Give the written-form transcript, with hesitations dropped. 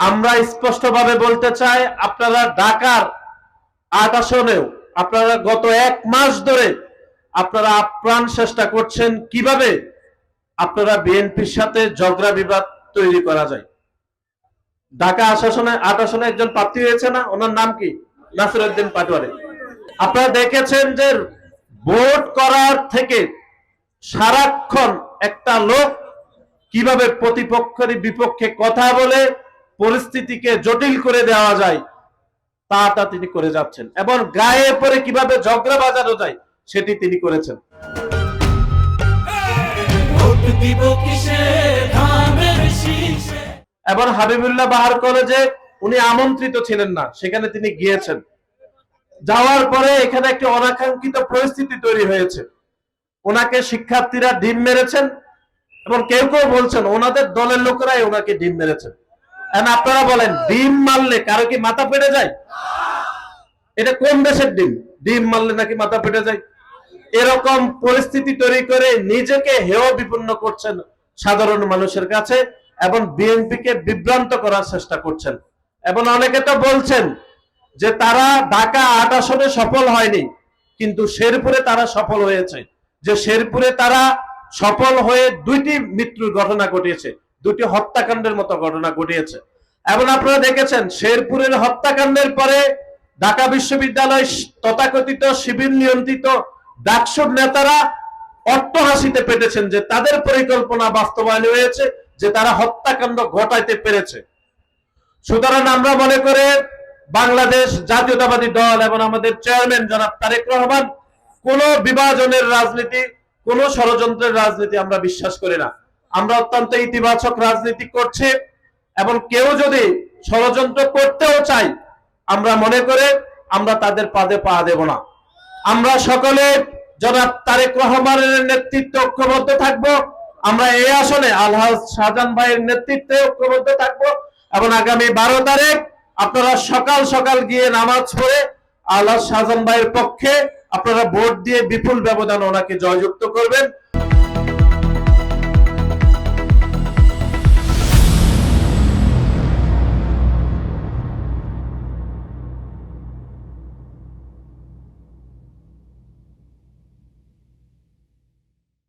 আমরা স্পষ্টভাবে বলতে চাই, আপনারা ঢাকার ৮ আসনেও আপনারা গত ১ মাস ধরে আপনারা আপ্রাণ চেষ্টা করছেন কিভাবে আপনারা বিএনপির সাথে ঝগড়া বিবাদ তৈরি করা যায়। ঢাকা ৮ আসনে একজন প্রার্থী হয়েছে না, ওনার নাম কি? নাসিরউদ্দিন পাটোয়ারি। আপনারা দেখেছেন যে ভোট করার থেকে সারাক্ষণ একটা লোক কিভাবে প্রতিপক্ষের বিপক্ষে কথা বলে পরিস্থিতিকে জটিল করে দেওয়া যায় তা তিনি করে যাচ্ছেন, এবং গায়ে পরে কিভাবে ঝগড়া বাজানো যায় সেটি তিনি করেছেন। এবং হাবিবুল্লাহ বাহার কলেজে উনি আমন্ত্রিত ছিলেন না, সেখানে তিনি গিয়েছেন। যাওয়ার পরে এখানে একটি অনাকাঙ্ক্ষিত পরিস্থিতি তৈরি হয়েছে। ওনাকে শিক্ষার্থীরা ডিম মেরেছেন এবং কেউ কেউ বলছেন ওনাদের দলের লোকেরাই ওনাকে ডিম মেরেছেন। আপনারা বলেন, ডিম মারলে কারো কি মাথা ফেটে যায়? এটা কোন দেশের ডিম? ডিম মারলে নাকি মাথা ফেটে যায়? এরকম পরিস্থিতি তৈরি করে নিজেকে হেয় বিপন্ন করছেন সাধারণ মানুষের কাছে এবং বিএনপিকে বিভ্রান্ত করার চেষ্টা করছেন। এবং অনেকে তো বলছেন যে তারা ঢাকা ৮ আসনে সফল হয়নি, কিন্তু শেরপুরে তারা সফল হয়েছে। যে শেরপুরে তারা সফল হয়ে ২টি মৃত্যুর ঘটনা ঘটিয়েছে, ২টি হত্যাকাণ্ডের মতো ঘটনা ঘটিয়েছে। এবং আপনারা দেখেছেন শেরপুরের হত্যাকাণ্ডের পরে ঢাকা বিশ্ববিদ্যালয় তথাকথিত শিবির নিয়ন্ত্রিত ডাকসুর নেতারা অট্টহাসিতে পেটেছেন যে তাদের পরিকল্পনা বাস্তবায়ন হয়েছে, যে তারা হত্যাকাণ্ড ঘটাইতে পেরেছে। সুতরাং আমরা মনে করে বাংলাদেশ জাতীয়তাবাদী দল এবং আমাদের চেয়ারম্যান জনাব তারেক রহমান কোন বিভাজনের রাজনীতি, কোন ষড়যন্ত্রের রাজনীতি আমরা বিশ্বাস করি না। আমরা অত্যন্ত ইতিবাচক রাজনীতি করছি এবং কেউ যদি ষড়যন্ত্র করতেও চাই, আমরা মনে করে আমরা তাদের পাদে পা দেব না। আমরা সকলে জনাব তারেক রহমানের নেতৃত্বে ঐক্যবদ্ধ থাকব। আমরা এই আসনে আলহাজ শাহজাহান ভাইয়ের নেতৃত্বে ঐক্যবদ্ধ থাকব এবং আগামী ১২ তারিখ আপনারা সকাল সকাল গিয়ে নামাজ পড়ে আলহাজ শাহজাহান ভাইয়ের পক্ষে আপনারা ভোট দিয়ে বিপুল ব্যবধান ওনাকে জয়যুক্ত করবেন।